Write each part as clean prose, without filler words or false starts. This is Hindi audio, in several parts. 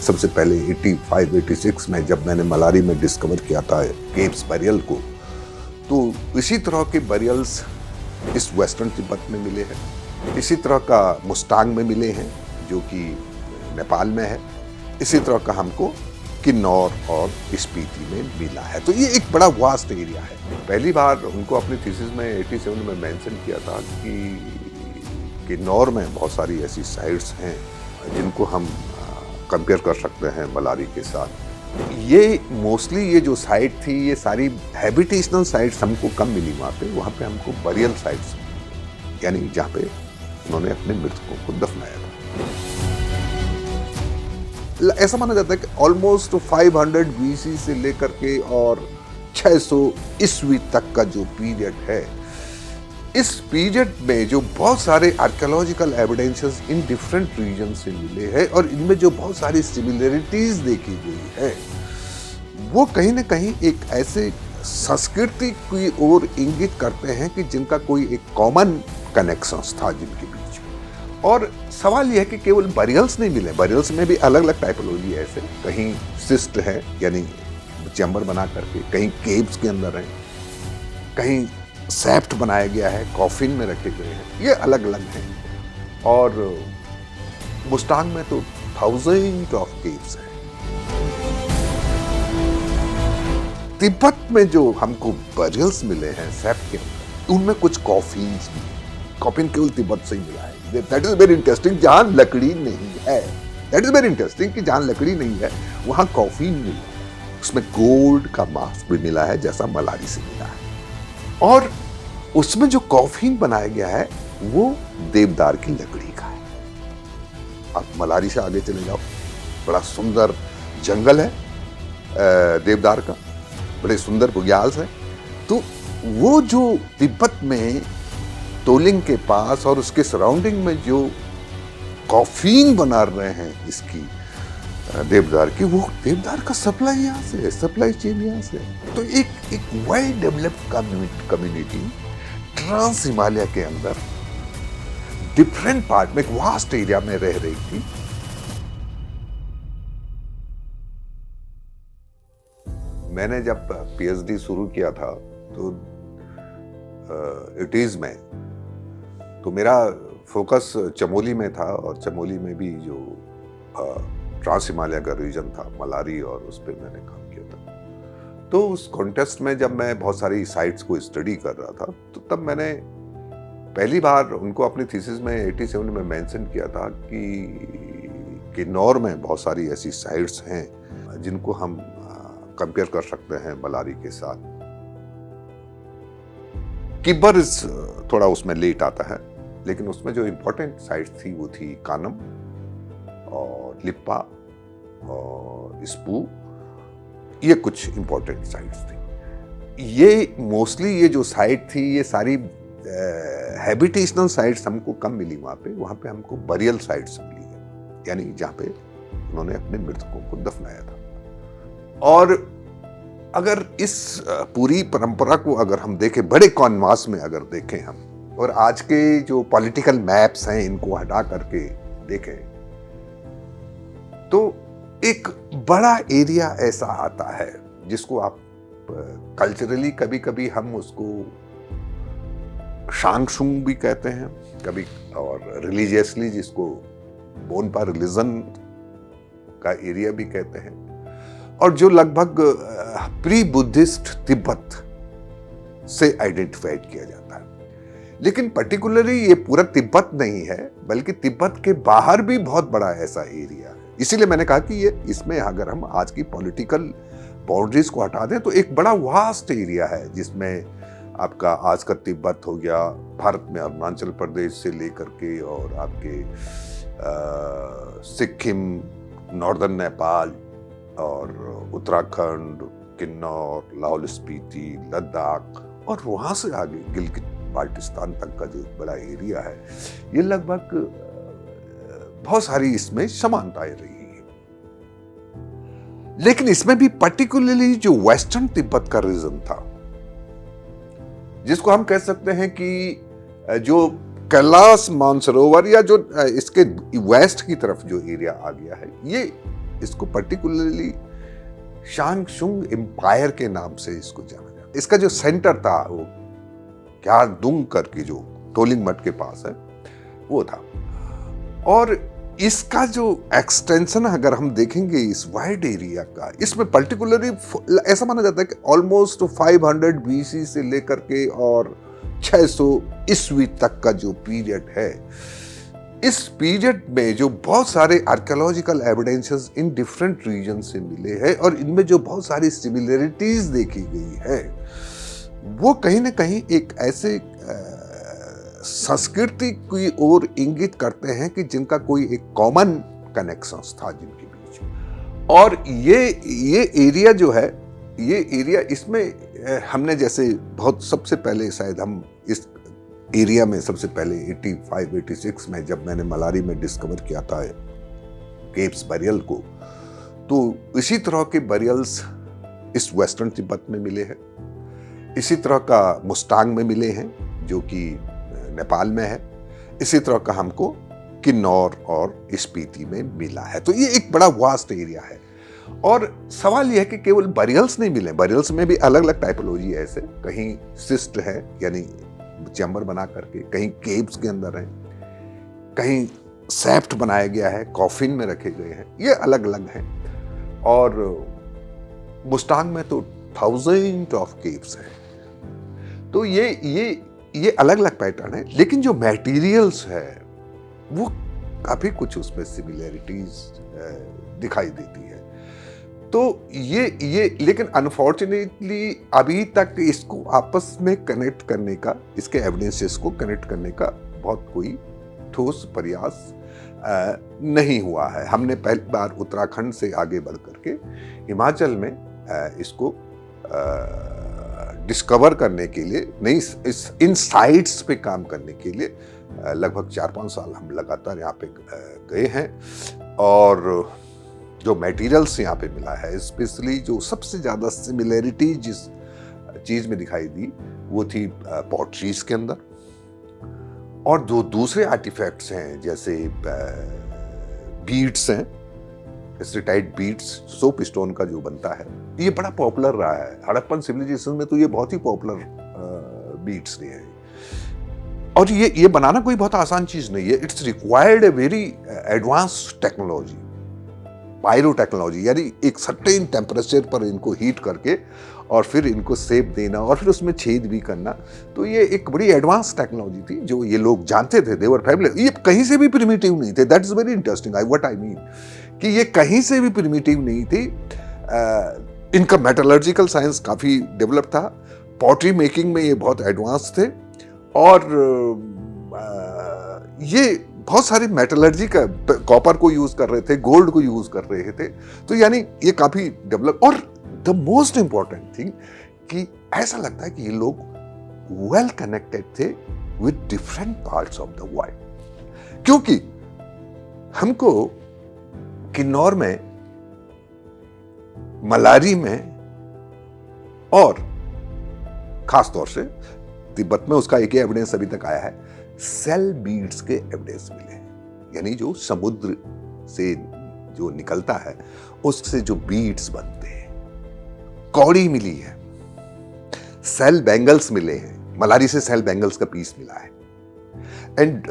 सबसे पहले 85-86 में जब मैंने मलारी में डिस्कवर किया था केव्स बरियल को, तो इसी तरह के बरियल्स इस वेस्टर्न तिब्बत में मिले हैं। इसी तरह का मुस्तांग में मिले हैं जो कि नेपाल में है। इसी तरह का हमको किन्नौर और स्पीति में मिला है। तो ये एक बड़ा वास्ट एरिया है। पहली बार उनको अपनी थीसिस में 87 में मेंशन किया था कि किन्नौर में बहुत सारी ऐसी साइट्स हैं जिनको हम कंपेयर कर सकते हैं मलारी के साथ। ये मोस्टली ये जो साइट थी, ये सारी हैबिटेशनल साइट्स हमको कम मिली वहाँ पे हमको बरियल साइट्स, यानी जहाँ पे उन्होंने अपने मृतकों को दफनाया था। ऐसा माना जाता है कि ऑलमोस्ट 500 BC से लेकर के और 600 ईस्वी तक का जो पीरियड है, इस पीरियड में जो बहुत सारे archaeological evidences in different region से मिले हैं और इनमें जो बहुत सारी सिमिलरिटीज देखी गई है, वो कहीं ना कहीं एक ऐसे संस्कृति की ओर इंगित करते हैं कि जिनका कोई एक कॉमन कनेक्शंस था जिनके बीच में। और सवाल यह है कि केवल बरियल्स नहीं मिले, बरियल्स में भी अलग अलग टाइपोलॉजी है। ऐसे कहीं सिस्ट है, यानी चैम्बर बना करके, कहीं केव्स के अंदर है, कहीं सेप्ट बनाया गया है, कॉफिन में रखे गए हैं, ये अलग अलग हैं। और मुस्तांग में तो थाउजेंड ऑफ केव्स हैं। तिब्बत में जो हमको बरियल्स मिले हैं सेप्ट के अंदर, उनमें कुछ कॉफिन्स भी, कॉफिन केवल तिब्बत से ही मिला है। That is very interesting. जहां लकड़ी नहीं है, दैट इज वेरी इंटरेस्टिंग कि जहां लकड़ी नहीं है वहां कॉफिन मिला है। उसमें गोल्ड का मास्क भी मिला है जैसा मलारी से मिला है। और उसमें जो कॉफिन बनाया गया है वो देवदार की लकड़ी का है। आप मलारी से आगे चले जाओ, बड़ा सुंदर जंगल है देवदार का, बड़े सुंदर बुग्याल्स है। तो वो जो तिब्बत में तोलिंग के पास और उसके सराउंडिंग में जो कॉफिन बना रहे हैं इसकी देवदार की, वो देवदार का सप्लाई यहाँ से है, सप्लाई चेन यहाँ से है। तो एक well developed community trans Himalaya के अंदर डिफरेंट पार्ट में, एक वास्ट एरिया में रह रही थी। मैंने जब पीएचडी शुरू किया था तो 80s में, तो मेरा फोकस चमोली में था और चमोली में भी जो ट्रांस हिमालय का रीजन था, मलारी, और उस पर मैंने काम किया था। तो उस कॉन्टेस्ट में जब मैं बहुत सारी साइट्स को स्टडी कर रहा था, तो तब मैंने पहली बार उनको अपनी थीसिस में 87 में मेंशन किया था कि किन्नौर में बहुत सारी ऐसी साइट्स हैं जिनको हम कंपेयर कर सकते हैं मलारी के साथ। किब्बर थोड़ा उसमें लेट आता है, लेकिन उसमें जो इंपॉर्टेंट साइट्स थी वो थी कानम और लिप्पा और स्पू। ये कुछ इंपॉर्टेंट साइट्स थी। ये मोस्टली ये जो साइट थी, ये सारी हैबिटेशनल साइट्स हमको कम मिली वहाँ पे हमको बरियल साइट्स मिली है, यानी जहाँ पे उन्होंने अपने मृतकों को दफनाया था। और अगर इस पूरी परंपरा को अगर हम देखें, बड़े कॉनवास में अगर देखें हम, और आज के जो पॉलिटिकल मैप्स हैं इनको हटा करके देखें, तो एक बड़ा एरिया ऐसा आता है जिसको आप कल्चरली कभी कभी हम उसको शांगशुंग भी कहते हैं कभी, और रिलीजियसली जिसको बोनपा रिलीजन का एरिया भी कहते हैं, और जो लगभग प्री बुद्धिस्ट तिब्बत से आइडेंटिफाइड किया जाता है। लेकिन पर्टिकुलरली ये पूरा तिब्बत नहीं है, बल्कि तिब्बत के बाहर भी बहुत बड़ा ऐसा एरिया है। इसीलिए मैंने कहा कि ये इसमें अगर हम आज की पॉलिटिकल बाउंड्रीज को हटा दें तो एक बड़ा वास्ट एरिया है, जिसमें आपका आज का तिब्बत हो गया, भारत में अरुणाचल प्रदेश से लेकर के और आपके सिक्किम, नॉर्दर्न नेपाल और उत्तराखंड, किन्नौर, लाहौल स्पीति, लद्दाख और वहां से आगे गिलगित बाल्टिस्तान तक का जो बड़ा एरिया है, ये लगभग बहुत सारी इसमें समानताएं रही है। लेकिन इसमें भी पर्टिकुलरली जो वेस्टर्न तिब्बत का रीजन था, जिसको हम कह सकते हैं कि जो कैलाश मानसरोवर या जो इसके वेस्ट की तरफ जो एरिया आ गया है, ये इसको पर्टिकुलरली शांगशुंग एम्पायर के नाम से इसको जाना जाता है। इसका जो सेंटर था वो क्यारदुंग करके जो टोलिंग मठ के पास है वो था। और इसका जो एक्सटेंशन अगर हम देखेंगे इस वाइड एरिया का, इसमें पर्टिकुलरली ऐसा माना जाता है कि ऑलमोस्ट 500 बीसी से लेकर के और 600 ईस्वी तक का जो पीरियड है, इस पीरियड में जो बहुत सारे archaeological evidences in different region से मिले हैं और इनमें जो बहुत सारी सिमिलरिटीज देखी गई है, वो कहीं ना कहीं एक ऐसे संस्कृति की ओर इंगित करते हैं कि जिनका कोई एक कॉमन कनेक्शन था जिनके बीच। और ये एरिया जो है, ये एरिया, इसमें हमने जैसे बहुत सबसे पहले शायद हम इस एरिया में सबसे पहले 85-86 में जब मैंने मलारी में डिस्कवर किया था केव्स बरियल को, तो इसी तरह के बरियल्स इस वेस्टर्न तिब्बत में मिले हैं। इसी तरह का मुस्तांग में मिले हैं जो कि नेपाल में है। इसी तरह का हमको किन्नौर और स्पीति में मिला है। तो ये एक बड़ा वास्ट एरिया है। और सवाल यह है कि केवल बरियल्स नहीं मिले, बरियल्स में भी अलग अलग टाइपोलॉजी है। ऐसे कहीं सिस्ट है यानी चैम्बर बना करके, कहीं केव्स के अंदर है, कहीं सेप्ट बनाया गया है, कॉफिन में रखे गए हैं, ये अलग अलग हैं। और मुस्तांग में तो थाउजेंड ऑफ केव्स हैं। तो ये अलग अलग पैटर्न है, लेकिन जो मटेरियल्स है वो काफी कुछ उसमें सिमिलरिटीज दिखाई देती है। तो ये लेकिन अनफॉर्चुनेटली अभी तक इसको आपस में कनेक्ट करने का, इसके एविडेंसेस को कनेक्ट करने का बहुत कोई ठोस प्रयास नहीं हुआ है। हमने पहली बार उत्तराखंड से आगे बढ़ करके हिमाचल में इसको डिस्कवर करने के लिए, नहीं इन साइट्स पे काम करने के लिए लगभग 4-5 साल हम लगातार यहाँ पे गए हैं। और जो मटेरियल्स यहाँ पे मिला है, स्पेशली जो सबसे ज़्यादा सिमिलरिटी जिस चीज़ में दिखाई दी वो थी पॉटरीज के अंदर। और जो दूसरे आर्टिफैक्ट्स हैं जैसे बीड्स हैं, स्ट्रीटाइट बीड्स, सोप स्टोन का जो बनता है, ये बड़ा पॉपुलर रहा है हड़प्पन सिविलाइजेशन में। तो ये बहुत ही पॉपुलर बीड्स रहे हैं। और ये बनाना कोई बहुत आसान चीज नहीं है। It's required a very advance technology, pyro technology, यानी एक सर्टेन टेम्परेचर पर इनको हीट करके और फिर इनको शेप देना और फिर उसमें छेद भी करना। तो ये एक बड़ी एडवांस टेक्नोलॉजी थी जो ये लोग जानते थे। देवर फैमिली, ये कहीं से भी प्रिमिटिव नहीं थे। That is very interesting. What I mean कि ये कहीं से भी प्रिमिटिव नहीं थी। इनका मेटलर्जिकल साइंस काफी डेवलप था। पॉटरी मेकिंग में ये बहुत एडवांस थे। और ये बहुत सारे मेटलर्जी का, कॉपर को यूज कर रहे थे, गोल्ड को यूज कर रहे थे। तो यानी ये काफी डेवलप। और द मोस्ट इंपॉर्टेंट थिंग कि ऐसा लगता है कि ये लोग वेल कनेक्टेड थे with different parts of the world. क्योंकि हमको किन्नौर में, मलारी में और खास तौर से तिब्बत में उसका एक ही एविडेंस अभी तक आया है, सेल बीड्स के एविडेंस मिले हैं। यानी जो समुद्र से जो निकलता है उससे जो बीड्स बनते हैं। कौड़ी मिली है, सेल बैंगल्स मिले हैं, मलारी से सेल बैंगल्स का पीस मिला है। And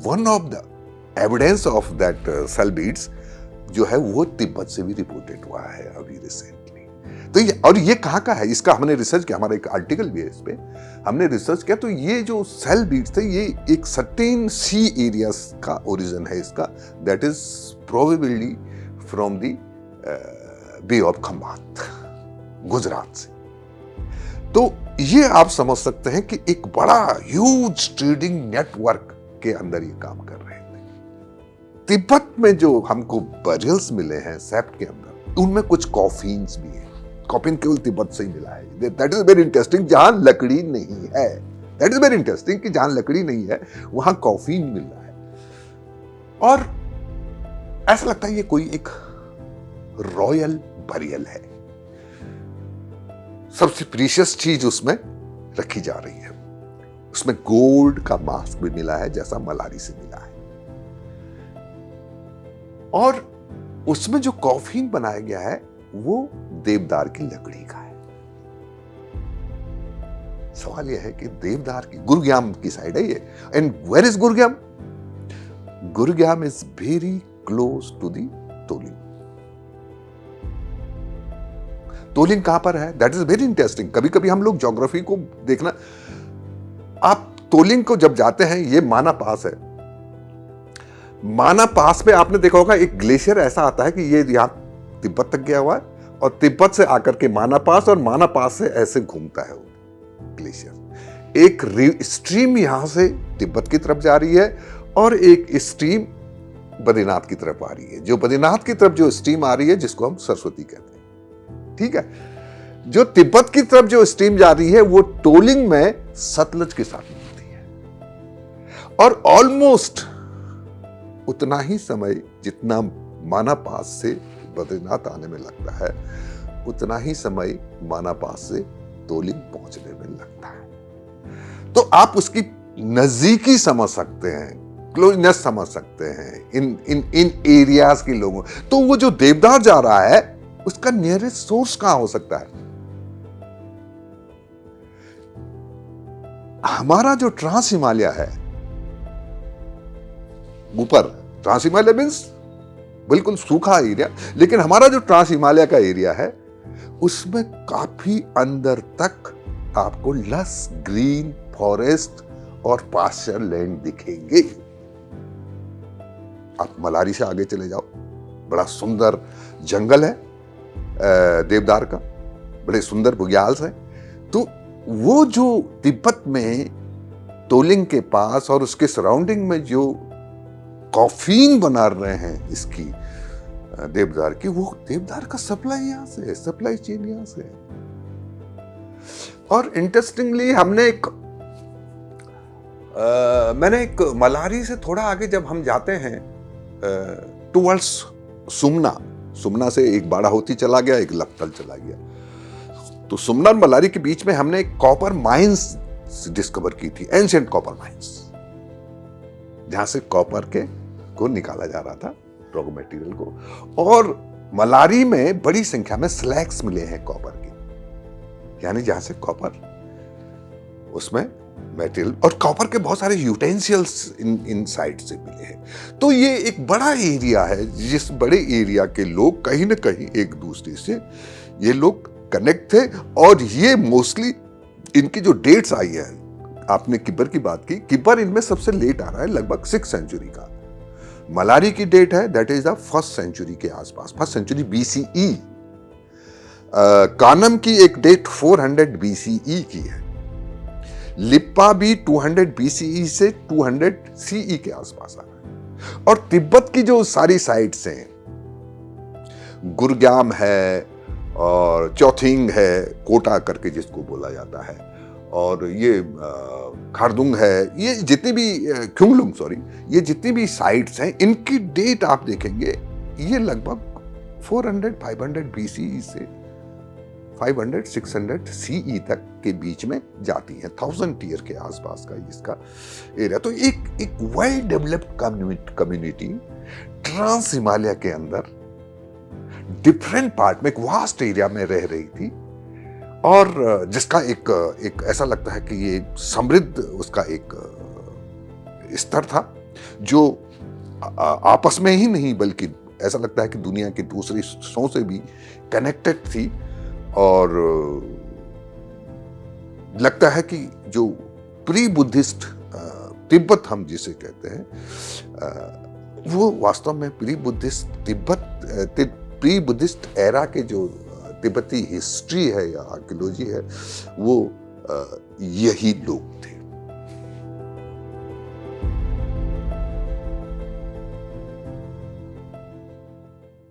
one of the evidence of that shell beads जो है वो तिब्बत से भी रिपोर्टेड हुआ है अभी रिसेंटली। तो ये कहाँ का है, इसका हमने रिसर्च किया, हमारा एक आर्टिकल भी है इस पे, हमने रिसर्च किया। तो ये जो सेल बीड्स थे ये एक सर्टेन सी एरियाज का ओरिजिन है इसका, that is probably from the bay of Khambhat, Gujarat से। तो ये आप समझ सकते हैं कि एक बड़ा ह्यूज ट्रेडिंग नेटवर्क के अंदर ये काम कर रहे थे। तिब्बत में जो हमको बरियल्स मिले हैं सेप्ट के अंदर, उनमें कुछ कॉफिन्स भी हैं। कॉफिन केवल तिब्बत से ही मिला है। दैट इज वेरी इंटरेस्टिंग, जहां लकड़ी नहीं है। दैट इज वेरी इंटरेस्टिंग कि जहां लकड़ी नहीं है वहां कॉफिन मिल रहा है। और ऐसा लगता है ये कोई एक रॉयल बरियल है। सबसे प्रीशियस चीज उसमें रखी जा रही है। उसमें गोल्ड का मास्क भी मिला है जैसा मलारी से मिला है। और उसमें जो कॉफीन बनाया गया है वो देवदार की लकड़ी का है। सवाल यह है कि देवदार की, गुरुग्राम की साइड है ये, and where is Gurugram? Gurugram is very close to the तोलिंग। तोलिंग कहां पर है? That is very interesting. कभी कभी हम लोग ज्योग्राफी को देखना, आप तोलिंग को जब जाते हैं, ये माना पास है, माना पास में आपने देखा होगा एक ग्लेशियर ऐसा आता है कि ये यहां तिब्बत तक गया हुआ है और तिब्बत से आकर के माना पास, और माना पास से ऐसे घूमता है वो ग्लेशियर। एक स्ट्रीम यहां से तिब्बत की तरफ जा रही है और एक स्ट्रीम बद्रीनाथ की तरफ आ रही है। जो बद्रीनाथ की तरफ जो स्ट्रीम आ रही है, जिसको हम सरस्वती कहते हैं, ठीक है। जो तिब्बत की तरफ जो स्ट्रीम जा रही है वो तोलिंग में सतलज के साथ मिलती है, और ऑलमोस्ट उतना ही समय जितना माना पास से बद्रीनाथ आने में लगता है, उतना ही समय माना पास से तोलिंग पहुंचने में लगता है। तो आप उसकी नजदीकी समझ सकते हैं, क्लोजनेस समझ सकते हैं इन एरियाज के लोगों। तो वो जो देवदार जा रहा है, उसका नियरेस्ट सोर्स कहां हो सकता है? हमारा जो ट्रांस हिमालय है ऊपर, ट्रांस हिमालय मीन्स बिल्कुल सूखा एरिया, लेकिन हमारा जो ट्रांस हिमालय का एरिया है, उसमें काफी अंदर तक आपको लस ग्रीन फॉरेस्ट और पास्चर लैंड दिखेंगे। आप मलारी से आगे चले जाओ, बड़ा सुंदर जंगल है देवदार का, बड़े सुंदर बुग्याल्स हैं। तो वो जो तिब्बत में तोलिंग के पास और उसके सराउंडिंग में जो कॉफीन बना रहे हैं इसकी देवदार की, वो देवदार का सप्लाई यहां से है, सप्लाई चेन यहां से है। और इंटरेस्टिंगली हमने मैंने एक मलारी से थोड़ा आगे जब हम जाते हैं टुवर्ड्स सुमना से एक बाड़ाहोती चला गया, एक लक्तल चला गया, तो सुमना और मलारी के बीच में हमने एक कॉपर माइंस डिस्कवर की थी, एंशिएंट कॉपर माइंस, जहां से कॉपर को निकाला जा रहा था, रॉ मटेरियल को। और मलारी में बड़ी संख्या में स्लैग्स मिले हैं कॉपर के, यानी जहां से कॉपर उसमें मेटेरियल और कॉपर के बहुत सारे यूटेंसियल्स इन साइड से मिले हैं। तो ये एक बड़ा एरिया है, जिस बड़े एरिया के लोग कहीं ना कहीं एक दूसरे से ये लोग कनेक्ट थे। और ये मोस्टली इनकी जो डेट्स आई है, आपने किब्बर की बात की, किब्बर इनमें सबसे लेट आ रहा है, लगभग 6th सेंचुरी का। मलारी की डेट है that is the 1st century के आसपास, 1st सेंचुरी BCE। कानम की एक डेट 400 BCE की है। लिप्पा भी 200 BCE से 200 CE के आसपास आ रहा है। और तिब्बत की जो सारी साइट्स हैं, गुरुग्राम है और चौथिंग है, कोटा करके जिसको बोला जाता है, और ये खारदुंग है, ये जितनी भी ख्युंगलुंग सॉरी, ये जितनी भी साइट्स हैं, इनकी डेट आप देखेंगे ये लगभग 400-500 BCE से 500-600 CE तक के बीच में जाती है। 1000 ईयर के आसपास का इसका एरिया। तो एक well developed community trans Himalaya के अंदर डिफरेंट पार्ट में एक वास्ट एरिया में रह रही थी, और जिसका एक ऐसा लगता है कि ये समृद्ध उसका एक स्तर था, जो आपस में ही नहीं बल्कि ऐसा लगता है कि दुनिया के दूसरे हिस्सों से भी कनेक्टेड थी। और लगता है कि जो प्री बुद्धिस्ट तिब्बत हम जिसे कहते हैं, वो वास्तव में प्री बुद्धिस्ट एरा के जो तिब्बती हिस्ट्री है या आर्कियोलॉजी है, वो यही लोग थे।